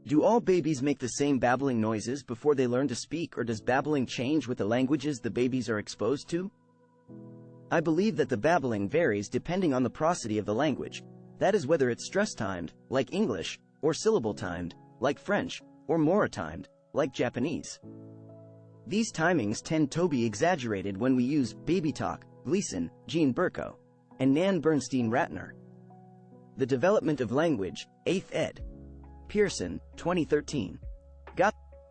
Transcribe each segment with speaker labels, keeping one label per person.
Speaker 1: Do all babies make the same babbling noises before they learn to speak, or does babbling change with the languages the babies are exposed to? I believe that the babbling varies depending on the prosody of the language. That is, whether it's stress-timed, like English, or syllable-timed, like French, or mora-timed, like Japanese. These timings tend to be exaggerated when we use Baby Talk, Gleason, Jean Burko, and Nan Bernstein-Ratner. The Development of Language, 8th ed. Pearson, 2013.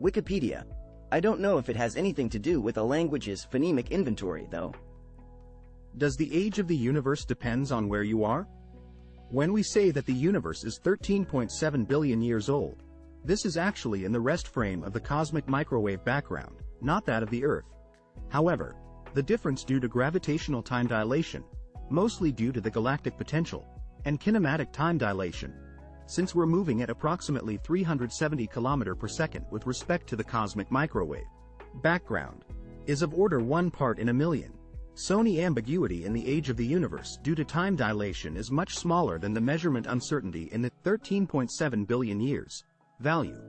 Speaker 1: Wikipedia. I don't know if it has anything to do with a language's phonemic inventory, though.
Speaker 2: Does the age of the universe depends on where you are? When we say that the universe is 13.7 billion years old, this is actually in the rest frame of the cosmic microwave background, not that of the Earth. However, the difference due to gravitational time dilation, mostly due to the galactic potential, and kinematic time dilation, since we're moving at approximately 370 km per second with respect to the cosmic microwave background, is of order 1 part in a million. So the ambiguity in the age of the universe due to time dilation is much smaller than the measurement uncertainty in the 13.7 billion years value.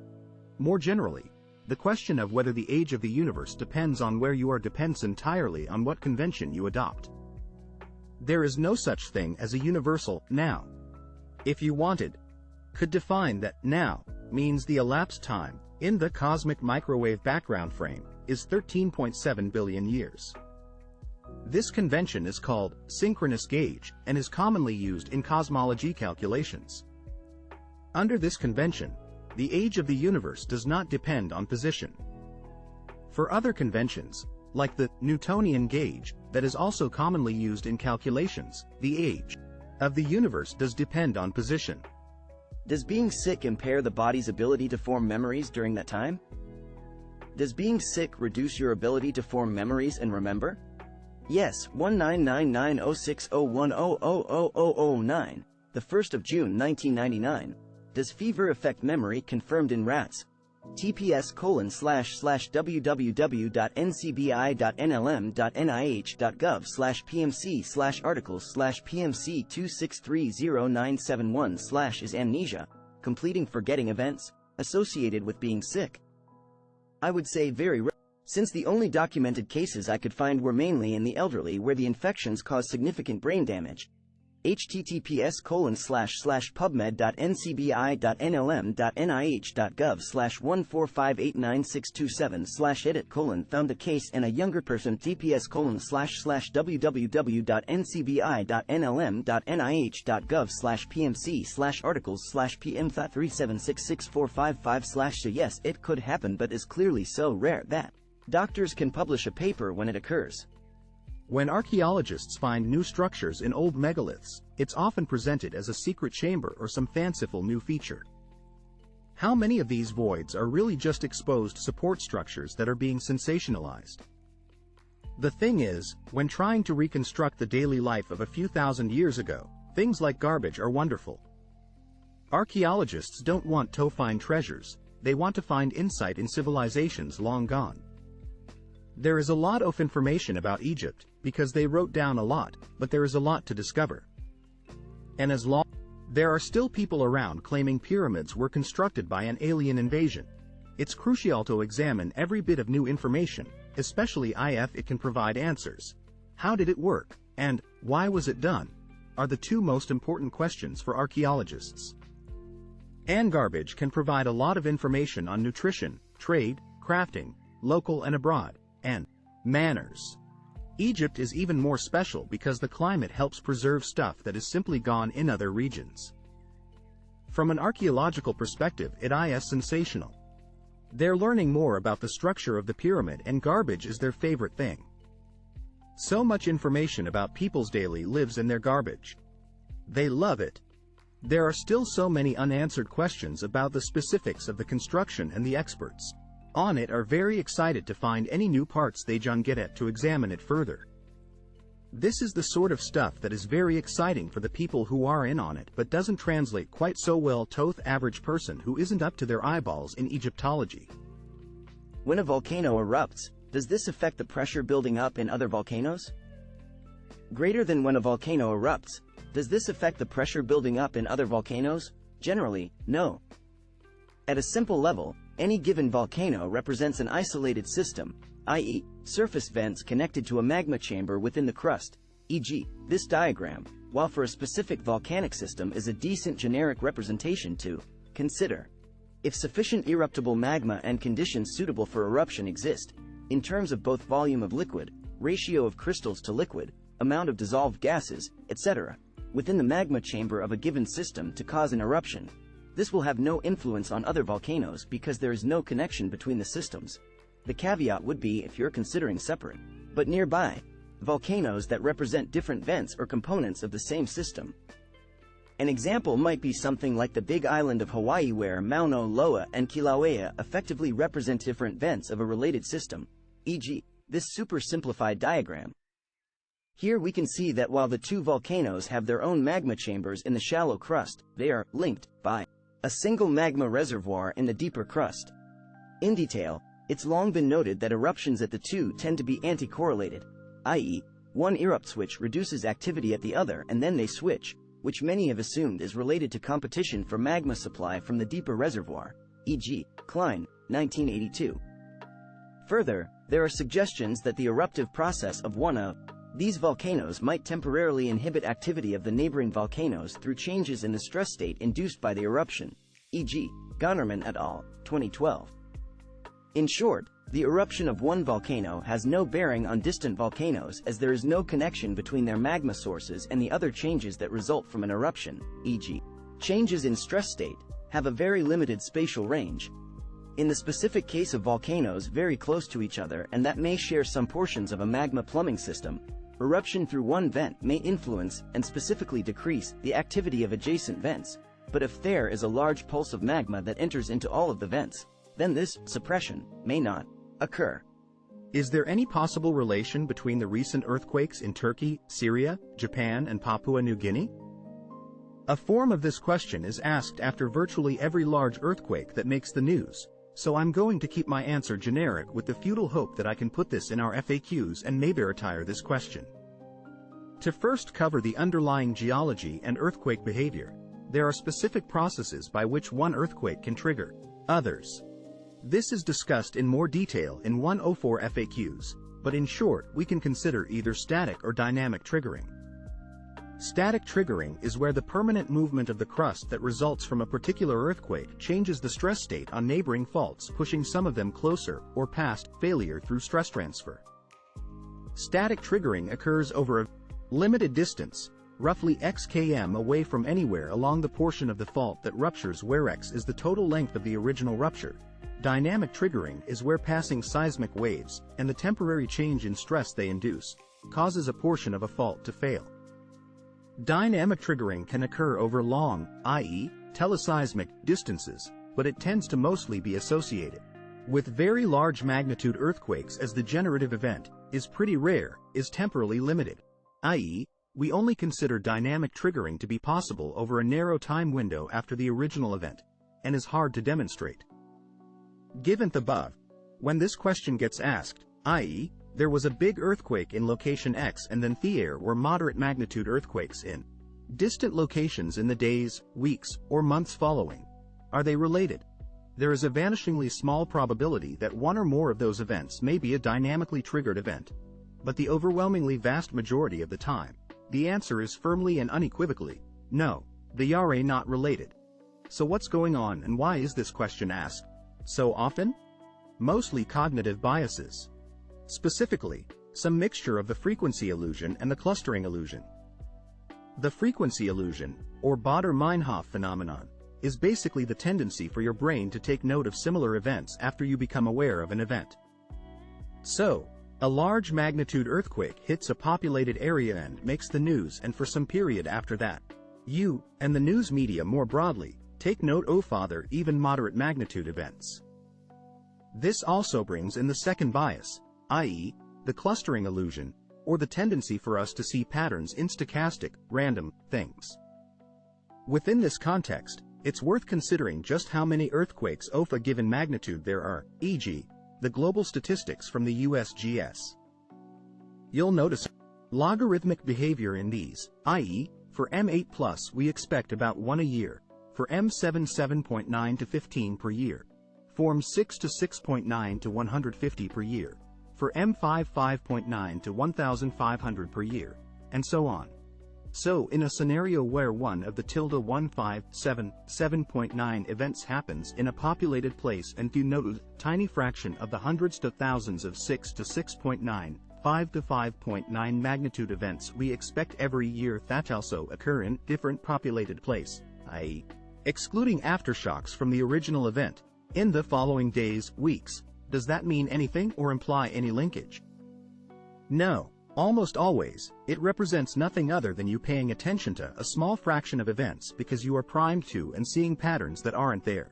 Speaker 2: More generally, the question of whether the age of the universe depends on where you are depends entirely on what convention you adopt. There is no such thing as a universal now. If you wanted, could define that now means the elapsed time in the cosmic microwave background frame is 13.7 billion years. This convention is called synchronous gauge and is commonly used in cosmology calculations. Under this convention, the age of the universe does not depend on position. For other conventions, like the Newtonian gauge, that is also commonly used in calculations, the age of the universe does depend on position.
Speaker 1: Does being sick impair the body's ability to form memories during that time? Does being sick reduce your ability to form memories and remember? Yes, 19990601000009, the 1st of June 1999. Does fever affect memory confirmed in rats? tps:/www.ncbi.nlm.nih.gov/pmc/articles/pmc2630971/ is completing forgetting events associated with being sick? I would say very rare, since the only documented cases I could find were mainly in the elderly where the infections cause significant brain damage. https://pubmed.ncbi.nlm.nih.gov/1458967/edit: found a case in a younger person. tps://www.ncbi.nlm.nih.gov/pmc/articles/pm.3766455/ so yes, it could happen, but is clearly so rare that doctors can publish a paper when it occurs.
Speaker 2: When archaeologists find new structures in old megaliths, it's often presented as a secret chamber or some fanciful new feature. How many of these voids are really just exposed support structures that are being sensationalized? The thing is, when trying to reconstruct the daily life of a few thousand years ago, things like garbage are wonderful. Archaeologists don't want to find treasures, they want to find insight in civilizations long gone. There is a lot of information about Egypt, because they wrote down a lot, but there is a lot to discover. And as long there are still people around claiming pyramids were constructed by an alien invasion, it's crucial to examine every bit of new information, especially if it can provide answers. How did it work, and why was it done, are the two most important questions for archaeologists. And garbage can provide a lot of information on nutrition, trade, crafting, local and abroad, and manners. Egypt is even more special because the climate helps preserve stuff that is simply gone in other regions. From an archaeological perspective, it is sensational. They're learning more about the structure of the pyramid, and garbage is their favorite thing. So much information about people's daily lives in their garbage. They love it. There are still so many unanswered questions about the specifics of the construction, and the experts on it are very excited to find any new parts they can get at to examine it further. This is the sort of stuff that is very exciting for the people who are in on it, but doesn't translate quite so well to the average person who isn't up to their eyeballs in Egyptology.
Speaker 1: When a volcano erupts, does this affect the pressure building up in other volcanoes? Greater than when a volcano erupts, does this affect the pressure building up in other volcanoes? Generally, no. At a simple level, any given volcano represents an isolated system, i.e., surface vents connected to a magma chamber within the crust, e.g., this diagram, while for a specific volcanic system is a decent generic representation to consider. If sufficient eruptible magma and conditions suitable for eruption exist, in terms of both volume of liquid, ratio of crystals to liquid, amount of dissolved gases, etc., within the magma chamber of a given system to cause an eruption, this will have no influence on other volcanoes because there is no connection between the systems. The caveat would be if you're considering separate, but nearby, volcanoes that represent different vents or components of the same system. An example might be something like the Big Island of Hawaii where Mauna Loa and Kilauea effectively represent different vents of a related system, e.g., this super simplified diagram. Here we can see that while the two volcanoes have their own magma chambers in the shallow crust, they are linked by a single magma reservoir in the deeper crust. In detail, it's long been noted that eruptions at the two tend to be anti-correlated, i.e., one erupt switch reduces activity at the other and then they switch, which many have assumed is related to competition for magma supply from the deeper reservoir, e.g., Klein, 1982. Further, there are suggestions that the eruptive process of one of these volcanoes might temporarily inhibit activity of the neighboring volcanoes through changes in the stress state induced by the eruption, e.g., Gunnerman et al., 2012. In short, the eruption of one volcano has no bearing on distant volcanoes as there is no connection between their magma sources and the other changes that result from an eruption, e.g., changes in stress state, have a very limited spatial range. In the specific case of volcanoes very close to each other and that may share some portions of a magma plumbing system, eruption through one vent may influence and specifically decrease the activity of adjacent vents, but if there is a large pulse of magma that enters into all of the vents, then this suppression may not occur.
Speaker 2: Is there any possible relation between the recent earthquakes in Turkey, Syria, Japan, and Papua New Guinea? A form of this question is asked after virtually every large earthquake that makes the news, so I'm going to keep my answer generic with the futile hope that I can put this in our FAQs and maybe retire this question. To first cover the underlying geology and earthquake behavior, there are specific processes by which one earthquake can trigger others. This is discussed in more detail in 104 FAQs, but in short, we can consider either static or dynamic triggering. Static triggering is where the permanent movement of the crust that results from a particular earthquake changes the stress state on neighboring faults, pushing some of them closer or past failure through stress transfer. Static triggering occurs over a limited distance, roughly x km away from anywhere along the portion of the fault that ruptures where x is the total length of the original rupture. Dynamic triggering is where passing seismic waves, and the temporary change in stress they induce, causes a portion of a fault to fail. Dynamic triggering can occur over long, i.e., teleseismic, distances, but it tends to mostly be associated with very large magnitude earthquakes as the generative event is pretty rare, is temporally limited, i.e., we only consider dynamic triggering to be possible over a narrow time window after the original event, and is hard to demonstrate. Given the above, when this question gets asked, i.e., there was a big earthquake in location X and then there were moderate magnitude earthquakes in distant locations in the days, weeks, or months following, are they related? There is a vanishingly small probability that one or more of those events may be a dynamically triggered event, but the overwhelmingly vast majority of the time, the answer is firmly and unequivocally, no, they are not related. So what's going on and why is this question asked so often? Mostly cognitive biases. Specifically, some mixture of the frequency illusion and the clustering illusion. The frequency illusion, or Baader-Meinhof phenomenon, is basically the tendency for your brain to take note of similar events after you become aware of an event. So, a large magnitude earthquake hits a populated area and makes the news, and for some period after that, you, and the news media more broadly, take note of other, even moderate magnitude events. This also brings in the second bias, i.e., the clustering illusion, or the tendency for us to see patterns in stochastic, random things. Within this context, it's worth considering just how many earthquakes of a given magnitude there are, e.g., the global statistics from the USGS. You'll notice logarithmic behavior in these, i.e., for M8+, we expect about one a year. For M7 7.9 to 15 per year. Form 6 to 6.9 to 150 per year. For M5 5.9 to 1,500 per year. And so on. So in a scenario where one of the 7.9 events happens in a populated place and you note tiny fraction of the hundreds to thousands of 6 to 6.9, 5 to 5.9 magnitude events we expect every year that also occur in different populated place, i.e., excluding aftershocks from the original event, in the following days, weeks. Does that mean anything or imply any linkage? No. Almost always, it represents nothing other than you paying attention to a small fraction of events because you are primed to and seeing patterns that aren't there.